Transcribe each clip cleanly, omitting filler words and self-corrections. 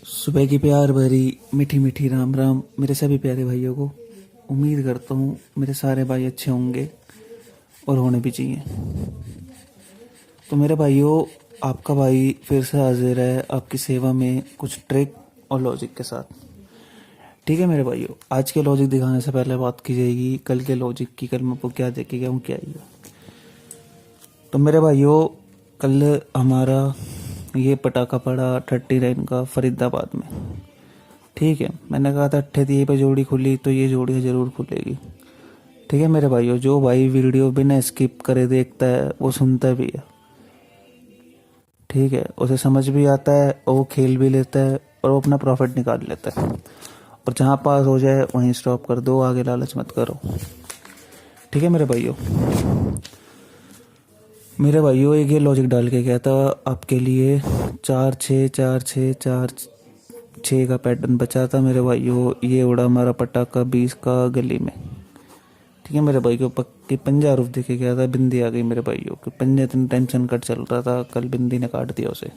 सुबह की प्यार भरी मीठी मीठी राम राम मेरे सभी प्यारे भाइयों को। उम्मीद करता हूँ मेरे सारे भाई अच्छे होंगे और होने भी चाहिए। तो मेरे भाइयों, आपका भाई फिर से हाजिर है आपकी सेवा में कुछ ट्रिक और लॉजिक के साथ। ठीक है मेरे भाइयों, आज के लॉजिक दिखाने से पहले बात की जाएगी कल के लॉजिक की। कल मैं आपको क्या देखे गया हूँ, क्या ही है। तो मेरे भाइयों, कल हमारा ये पटाखा पड़ा 39 का फरीदाबाद में। ठीक है, मैंने कहा था 38 पे जोड़ी खुली तो ये जोड़ी ज़रूर खुलेगी। ठीक है मेरे भाइयों, जो भाई वीडियो बिना स्किप करे देखता है वो सुनता भी है। ठीक है, उसे समझ भी आता है और वो खेल भी लेता है और वो अपना प्रॉफिट निकाल लेता है। और जहाँ पास हो जाए वहीं स्टॉप कर दो, आगे लालच मत करो। ठीक है मेरे भाइयों, एक ये लॉजिक डाल के गया था आपके लिए। 4 6 4 6 4 6 का पैटर्न बचा था मेरे भाइयों। ये उड़ा हमारा पटाखा 20 का गली में। ठीक है मेरे भाइयों, पक्की पंजा रूप देखे गया था। बिंदी आ गई मेरे भाइयों कि पंजा इतना टेंशन कट चल रहा था, कल बिंदी ने काट दिया उसे।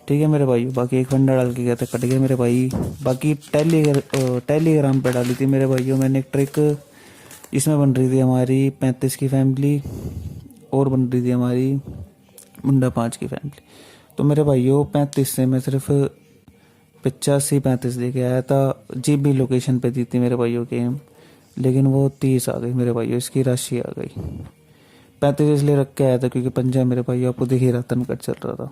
ठीक है मेरे भाइयों, बाकी एक फंडा डाल के गया था, कट गया मेरे भाई। बाकी टेलीग्राम पे डाली थी मेरे भाइयों मैंने एक ट्रिक। इसमें बन रही थी हमारी 35 की फैमिली और बन रही थी हमारी मुंडा 5 की फैमिली। तो मेरे भाइयों 35 से मैं सिर्फ 85 35 लेके आया था। जीप भी लोकेशन पे दी थी मेरे भाइयों गेम, लेकिन वो 30 आ गई मेरे भाइयों, इसकी राशि आ गई। 35 इसलिए रख के आया था क्योंकि पंजा मेरे भाइयों आपको दिख ही रहा था, कट चल रहा था।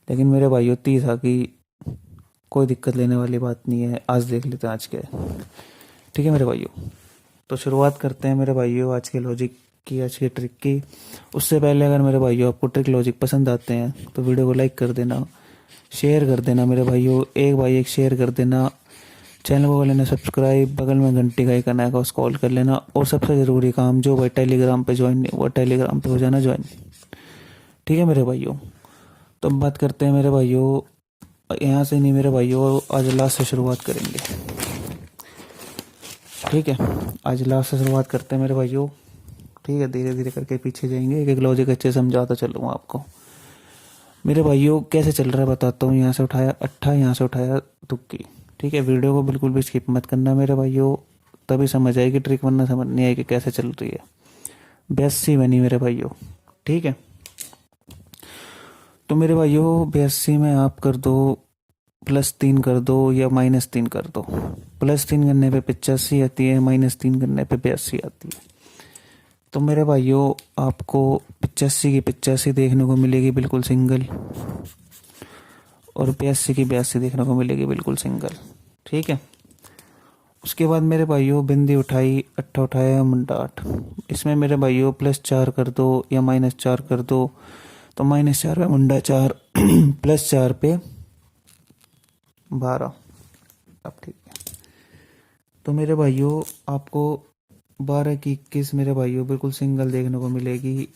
लेकिन मेरे भाइयों 30 आ गई, कोई दिक्कत लेने वाली बात नहीं है। आज देख लेते हैं आज क्या है। ठीक है मेरे भाइयों, तो शुरुआत करते हैं मेरे भाइयों आज के लॉजिक की, आज की ट्रिक की। उससे पहले अगर मेरे भाइयों आपको ट्रिक लॉजिक पसंद आते हैं तो वीडियो को लाइक कर देना, शेयर कर देना मेरे भाइयों। एक भाई एक शेयर कर देना, चैनल को कर लेना सब्सक्राइब, बगल में घंटी का आइकन आएगा उसको कॉल कर लेना। और सबसे ज़रूरी काम, जो भाई टेलीग्राम पे ज्वाइन नहीं हुआ टेलीग्राम पे हो जाना ज्वाइन। ठीक है मेरे भाइयों, तो अब बात करते हैं मेरे भाइयों, यहाँ से नहीं मेरे भाइयों, आज लास्ट से शुरुआत करेंगे। ठीक है, आज लास्ट से शुरुआत करते हैं मेरे भाइयों। ठीक है, धीरे धीरे करके पीछे जाएंगे, एक एक लॉजिक अच्छे समझाता चलूँगा आपको। मेरे भाइयों कैसे चल रहा है बताता हूँ। यहाँ से उठाया अट्ठा, यहाँ से उठाया तुक्की। ठीक है, वीडियो को बिल्कुल भी स्किप मत करना मेरे भाइयों, तभी समझ आएगी ट्रिक, वरना समझ नहीं आएगी कैसे चल रही है। 82 बनी मेरे भाइयों। ठीक है, तो मेरे भाइयों 82 में आप कर दो +3 कर दो या -3 कर दो। +3 करने पे 85 आती है, -3 करने पे 82 आती है। तो मेरे भाइयों आपको 85 की 85 देखने को मिलेगी बिल्कुल सिंगल, और 82 की 82 देखने को मिलेगी बिल्कुल सिंगल। ठीक है, उसके बाद मेरे भाइयों बिंदी उठाई, अट्ठा उठाया, मुंडा 8। इसमें मेरे भाइयों +4 कर दो या -4 कर दो। तो -4 पे मुंडा 4 +4 पे 12। अब ठीक है, तो मेरे भाइयों आपको 12 की 21 मेरे भाइयों बिल्कुल सिंगल देखने को मिलेगी,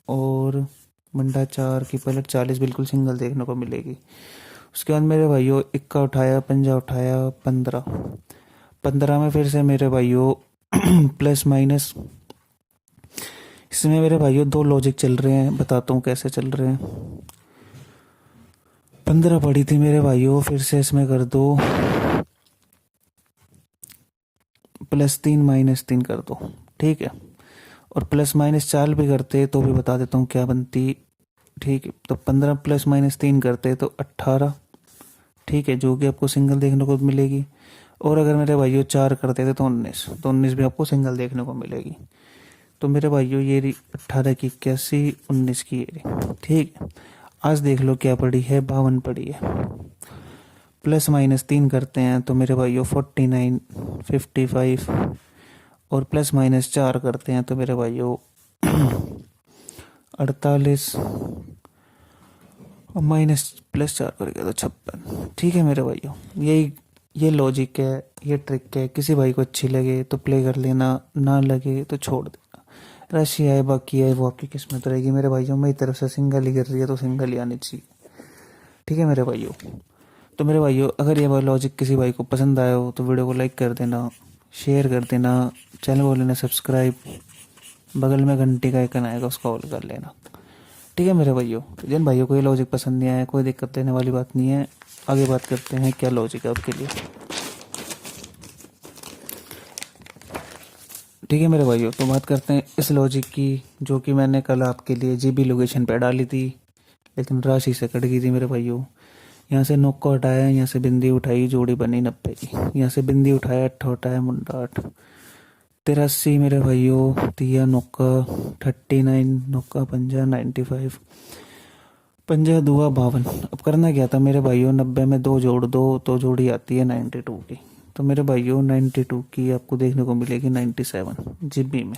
और मुंडा 4 की पलट 40 बिल्कुल सिंगल देखने को मिलेगी। उसके बाद मेरे भाइयों इक्का उठाया, पंजा उठाया, 15। 15 में फिर से मेरे भाइयों प्लस माइनस। इसमें मेरे भाइयों दो लॉजिक चल रहे हैं, बताता हूँ कैसे चल रहे हैं। 15 पड़ी थी मेरे भाइयों, फिर से इसमें कर दो +3 -3 कर दो। ठीक है, और प्लस माइनस चाल भी करते तो भी बता देता हूँ क्या बनती। ठीक है, तो 15 + -3 करते तो 18। ठीक है, जो कि आपको सिंगल देखने को मिलेगी। और अगर मेरे भाइयों 4 करते थे तो 19, तो 19 भी आपको सिंगल देखने को मिलेगी। तो मेरे भाइयों ये रही 18 की 81, 19 की ये रही। ठीक है, आज देख लो क्या पड़ी है, 52 पड़ी है। +- 3 करते हैं तो मेरे भाइयों 49, 55। और +- 4 करते हैं तो मेरे भाइयों 48, और +4 करके तो 56। ठीक है मेरे भाइयों, ये लॉजिक है, ये ट्रिक है। किसी भाई को अच्छी लगे तो प्ले कर लेना, ना लगे तो छोड़ देना। राशि आए बाकी आए वो आपकी किस्मत रहेगी मेरे भाइयों। मेरी तरफ से सिंगल ही कर रही है तो सिंगल ही आनी चाहिए। ठीक है मेरे भाइयों, तो मेरे भाइयों अगर ये लॉजिक किसी भाई को पसंद आया हो तो वीडियो को लाइक कर देना, शेयर कर देना, चैनल को लेना सब्सक्राइब, बगल में घंटी का आइकन आएगा उसका ऑल कर लेना। ठीक है मेरे भाइयों, तो जिन भाइयों को ये लॉजिक पसंद नहीं आया, कोई दिक्कत लेने वाली बात नहीं है। आगे बात करते हैं क्या लॉजिक है आपके लिए। ठीक है मेरे भाइयों, तो बात करते हैं इस लॉजिक की जो कि मैंने कल आपके लिए जीबी लोकेशन पे डाली थी, लेकिन राशि से कट गई थी मेरे भाइयों। यहाँ से नोक को हटाया, यहाँ से बिंदी उठाई, जोड़ी बनी 90 की। यहाँ से बिंदी उठाया, अट्ठा उठाया, मुंडा 8, 83 मेरे भाइयों, तिया नौका 39, नौका पंजा 95, पंजा दुआ 52। अब करना क्या था मेरे भाइयों, 90 में 2 जोड़ दो तो जोड़ी आती है 92 की। तो मेरे भाइयों 92 की आपको देखने को मिलेगी 97 जीबी में।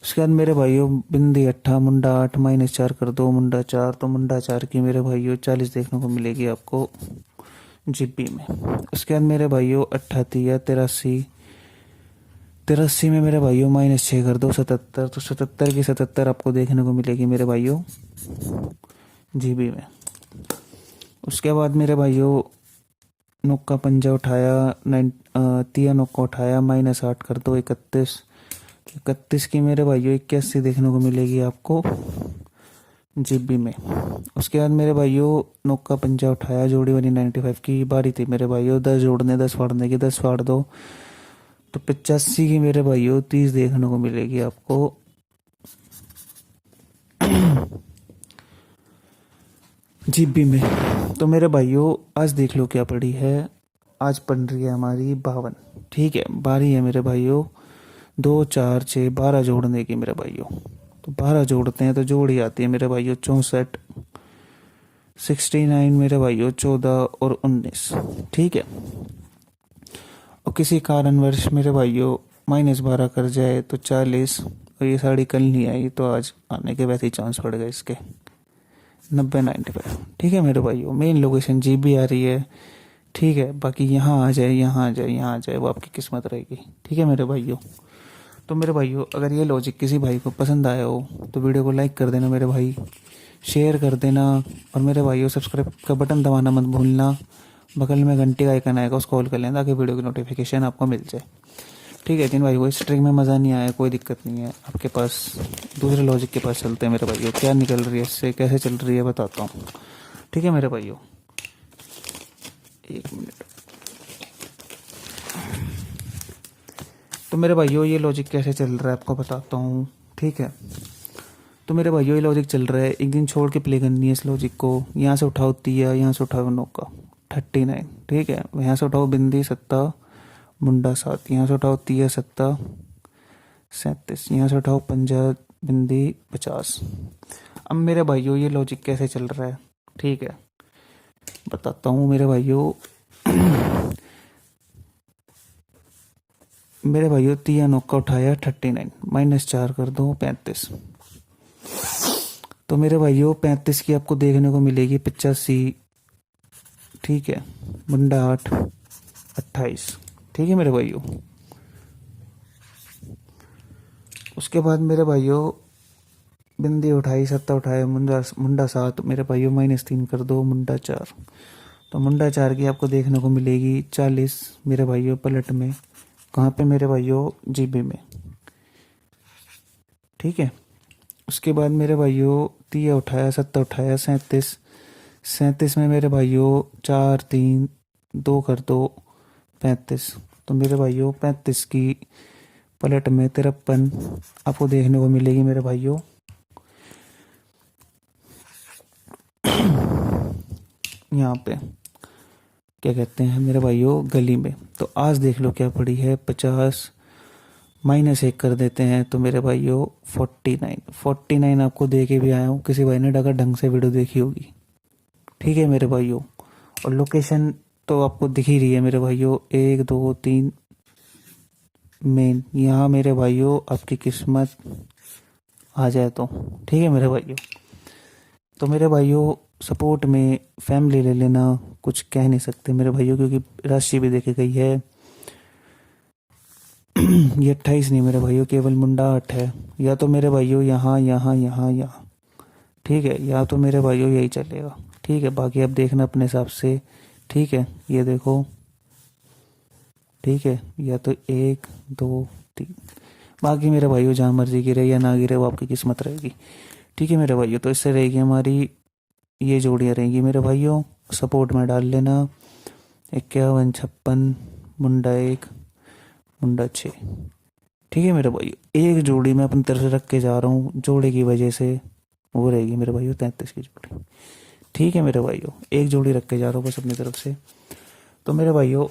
उसके बाद मेरे भाइयों बिंदी 8, मुंडा 8, -4 कर दो, मुंडा 4, तो मुंडा 4 की मेरे भाइयों 40 देखने को मिलेगी आपको जीबी में। उसके बाद मेरे भाइयों 88 83, 83 में मेरे भाइयों -6 कर दो, 77, तो 77 की 77 आपको देखने को मिलेगी मेरे भाइयों जीबी में। उसके बाद मेरे भाइयों नौका पंजा उठाया, 3 नौका उठाया, -8 कर दो, 31, 31 की मेरे भाइयों 81 देखने को मिलेगी आपको जीबी में। उसके बाद मेरे भाइयों नौका पंजा उठाया, जोड़ी बनी 95 की। बारी थी मेरे भाइयों 10 जोड़ने 10 फाड़ने की, 10 फाड़ दो तो 85 की मेरे भाइयों 30 देखने को मिलेगी आपको जीबी में। तो मेरे भाइयों आज देख लो क्या पड़ी है, आज पड़ रही है हमारी 52। ठीक है, बारी है मेरे भाइयों 2 4 6 12 जोड़ने की मेरे भाइयों। तो 12 जोड़ते हैं तो जोड़ी आती है मेरे भाइयों 64, 69 मेरे भाइयों 14 और 19। ठीक है, और किसी कारणवश मेरे भाइयों -12 कर जाए तो 40, और ये साड़ी कल नहीं आई तो आज आने के वैसे ही चांस पड़ गए इसके 90 95। ठीक है मेरे भाइयों, मेन लोकेशन जीबी आ रही है। ठीक है, बाकी यहाँ आ जाए, यहाँ आ जाए, यहाँ आ जाए, वो आपकी किस्मत रहेगी। ठीक है मेरे भाइयों, तो मेरे भाइयों अगर ये लॉजिक किसी भाई को पसंद आया हो तो वीडियो को लाइक कर देना मेरे भाई, शेयर कर देना, और मेरे भाइयों सब्सक्राइब का बटन दबाना मत भूलना। बगल में घंटी का आइकन आएगा, उसको कॉल कर लेना ताकि वीडियो की नोटिफिकेशन आपको मिल जाए। ठीक है, जिन भाई को इस ट्रिक में मज़ा नहीं आया कोई दिक्कत नहीं है, आपके पास दूसरे लॉजिक के पास चलते हैं मेरे भाइयों। क्या निकल रही है इससे, कैसे चल रही है बताता हूँ। ठीक है मेरे भाइयों, 1 मिनट। तो मेरे भाइयों ये लॉजिक कैसे चल रहा है आपको बताता हूँ। ठीक है, तो मेरे भाइयों ये लॉजिक चल रहा है, एक दिन छोड़ के प्ले करनी है इस लॉजिक को। यहाँ से उठाओ तिया, यहाँ से उठाओ नौका 39। ठीक है, यहाँ से उठाओ बिंदी 7, मुंडा 7, यहाँ से उठाओ तिया 7 37, यहाँ से उठाओ पंजा बिंदी 50। अब मेरे भाइयों ये लॉजिक कैसे चल रहा है, ठीक है बताता हूँ मेरे भाइयों। मेरे भाइयों तिया नौका उठाया 39, -4 कर दो 35, तो मेरे भाइयों 35 की आपको देखने को मिलेगी 85। ठीक है, मुंडा 8 28। ठीक है मेरे भाइयों, उसके बाद मेरे भाइयों बिंदी उठाई, 7 उठाए, मुंडा 7, मेरे भाइयों -3 कर दो, मुंडा 4, तो मुंडा 4 की आपको देखने को मिलेगी 40 मेरे भाइयों पलट में। कहाँ पे मेरे भाइयों, जीबी में। ठीक है, उसके बाद मेरे भाइयों तिया उठाया, 7 उठाया, 37, 37 में मेरे भाइयों 4 3 2 कर दो 35, तो मेरे भाइयों 35 की पलट में 53 आपको देखने को मिलेगी मेरे भाइयों यहाँ पे क्या कहते हैं मेरे भाइयों गली में। तो आज देख लो क्या पड़ी है, 50 -1 कर देते हैं तो मेरे भाइयों 49 आपको दे के भी आया हूँ, किसी भाई ने अगर ढंग से वीडियो देखी होगी। ठीक है मेरे भाइयों, और लोकेशन तो आपको दिख ही रही है मेरे भाइयों, 1 2 3 मेन। यहाँ मेरे भाइयों आपकी किस्मत आ जाए तो। ठीक है मेरे भाइयों, तो मेरे भाइयों सपोर्ट में फैमिली ले लेना, कुछ कह नहीं सकते मेरे भाइयों क्योंकि राशि भी देखी गई है। ये 28 नहीं मेरे भाइयों, केवल मुंडा 8 है। या तो मेरे भाइयों यहाँ यहाँ यहाँ यहाँ, ठीक है, या तो मेरे भाइयों यही चलेगा। ठीक है, बाकी आप देखना अपने हिसाब से। ठीक है, ये देखो। ठीक है, या तो 1 2 3, बाकी मेरे भाइयों जहाँ मर्जी गिरे या ना गिरे वो आपकी किस्मत रहेगी। ठीक है मेरे भाइयों। तो इससे रहेगी हमारी ये जोड़ियाँ रहेंगी मेरे भाइयों। सपोर्ट में डाल लेना 51 56 मुंडा 1 मुंडा 6। ठीक है मेरे भाइयों, एक जोड़ी मैं अपनी तरफ से रख के जा रहा हूँ जोड़े की वजह से, वो रहेगी मेरे भाइयों 33 की जोड़ी। ठीक है मेरे भाइयों, एक जोड़ी रख के जा रहा हूँ बस अपनी तरफ से। तो मेरे भाइयों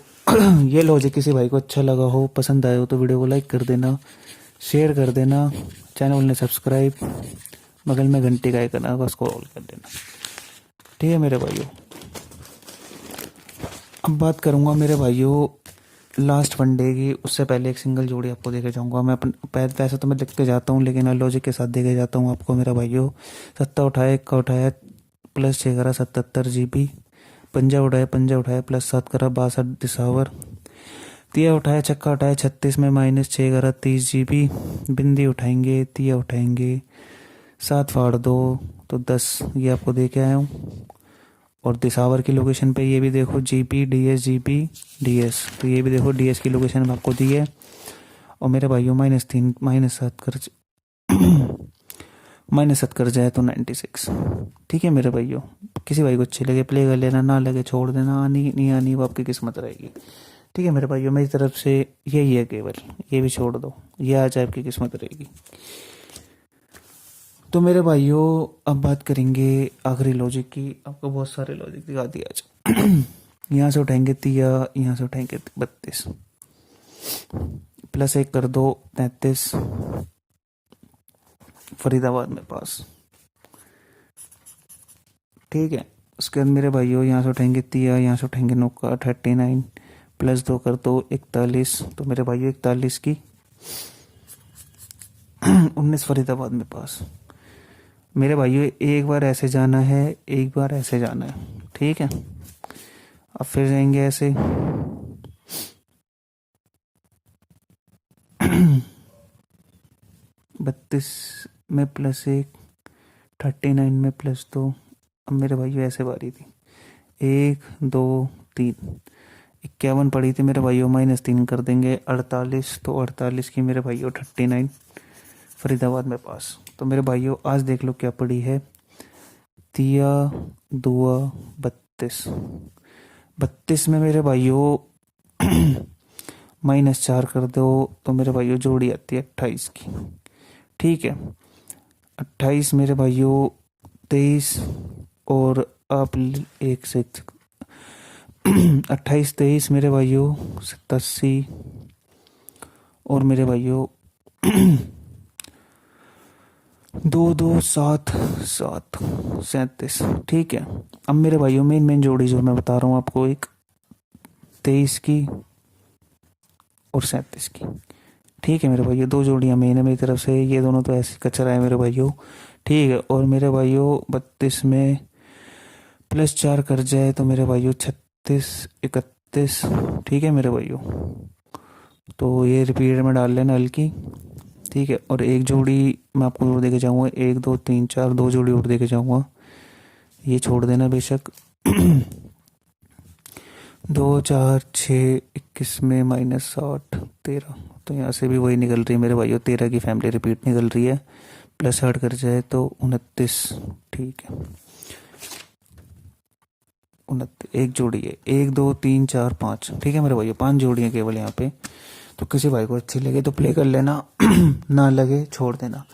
ये लॉजिक किसी भाई को अच्छा लगा हो, पसंद आया हो तो वीडियो को लाइक कर देना, शेयर कर देना, चैनल ने सब्सक्राइब, बगल में घंटी का आइकन है उसको ऑल कर देना। ठीक है मेरे भाइयों, अब बात करूंगा मेरे भाइयों लास्ट वनडे की। उससे पहले एक सिंगल जोड़ी आपको देखे जाऊंगा मैं। अपन पैसा तो मैं लिख के जाता हूँ लेकिन लॉजिक के साथ देखे जाता हूँ आपको मेरा भाइयों। 7 उठाया 1 का उठाया प्लस 6 करा 77 GB, पंजा उठाया प्लस 7 करा 62 दिसावर, तिया उठाया छक्का उठाया 36 में माइनस 6 करा 30 GB, बिंदी उठाएंगे तिया उठाएंगे 7 फाड़ दो तो 10, ये आपको दे के आया हूँ। और दिसावर की लोकेशन पे ये भी देखो GP DS GP DS, तो ये भी देखो DS की लोकेशन में आपको दी है। और मेरे भाइयों -3 -7 कर -7 कर जाए तो 96। ठीक है मेरे भाइयों, किसी भाई को अच्छी लगे प्ले कर लेना, ना लगे छोड़ देना, आनी नहीं आनी वो आपकी किस्मत रहेगी। ठीक है मेरे भाइयों, मेरी तरफ से यही है केवल, ये भी छोड़ दो, ये आज आपकी किस्मत रहेगी। तो मेरे भाइयों अब बात करेंगे आखिरी लॉजिक की। आपको बहुत सारे लॉजिक दिखा दिया आज। यहाँ से उठाएंगे तिया, यहाँ से उठाएंगे 32, प्लस 1 कर दो 33, फरीदाबाद में पास। ठीक है, उसके बाद मेरे भाइयों यहाँ से उठाएंगे तिया, यहाँ से उठाएंगे नौका 39, प्लस 2 कर दो 41, तो मेरे भाइयों 41 की 19 फरीदाबाद में पास। मेरे भाइयों एक बार ऐसे जाना है, एक बार ऐसे जाना है। ठीक है, अब फिर जाएंगे ऐसे 32 में प्लस 1, 39 में प्लस 2। अब मेरे भाइयों ऐसे बारी थी 1 2 3, 51 पड़ी थी मेरे भाइयों, -3 कर देंगे 48, तो 48 की मेरे भाइयों 39 फरीदाबाद में पास। तो मेरे भाइयों आज देख लो क्या पड़ी है, तिया दुआ 32, 32 में मेरे भाइयों -4 कर दो तो मेरे भाइयों जोड़ी आती है 28 की। ठीक है, 28 मेरे भाइयों 23, और आप एक से 28 23 मेरे भाइयों 87, और मेरे भाइयों 2 2 7 7 37। ठीक है, अब मेरे भाइयों मेन जोड़ी जो मैं बता रहा हूँ आपको, एक 23 की और 37 की। ठीक है मेरे भाइयों, 2 जोड़ियाँ मेन है मेरी तरफ से, ये दोनों तो ऐसे कचरा है मेरे भाइयों। ठीक है, और मेरे भाइयों 32 में प्लस 4 कर जाए तो मेरे भाइयों 36 31। ठीक है मेरे भाइयों, तो ये रिपीट में डाल लेना हल्की। ठीक है, और एक जोड़ी मैं आपको और दे के जाऊँगा, 1 2 3 4 2 जोड़ी और दे के जाऊँगा, ये छोड़ देना बेशक। 2 4 6 21 में -8 13, तो यहाँ से भी वही निकल रही है मेरे भाइयों, 13 की फैमिली रिपीट निकल रही है, प्लस 8 कर जाए तो 29। ठीक है, 29 एक जोड़ी है, 1 2 3 4 5। ठीक है मेरे भाइयों, 5 जोड़ी है केवल यहाँ पे। तो किसी भाई को अच्छी लगे तो प्ले कर लेना, ना लगे छोड़ देना।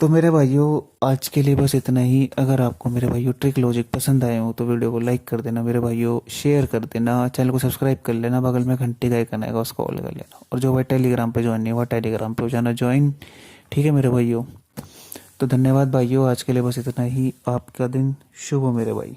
तो मेरे भाइयों आज के लिए बस इतना ही। अगर आपको मेरे भाइयों ट्रिक लॉजिक पसंद आए हो तो वीडियो को लाइक कर देना मेरे भाइयों, शेयर कर देना, चैनल को सब्सक्राइब कर लेना, बगल में घंटी का आइकन आएगा उसको ऑल कर लेना, और जो भाई टेलीग्राम पे ज्वाइन नहीं हुआ टेलीग्राम पे हो जाना ज्वाइन। ठीक है मेरे भाइयों, तो धन्यवाद भाइयों, आज के लिए बस इतना ही। आपका दिन शुभ हो मेरे भाई।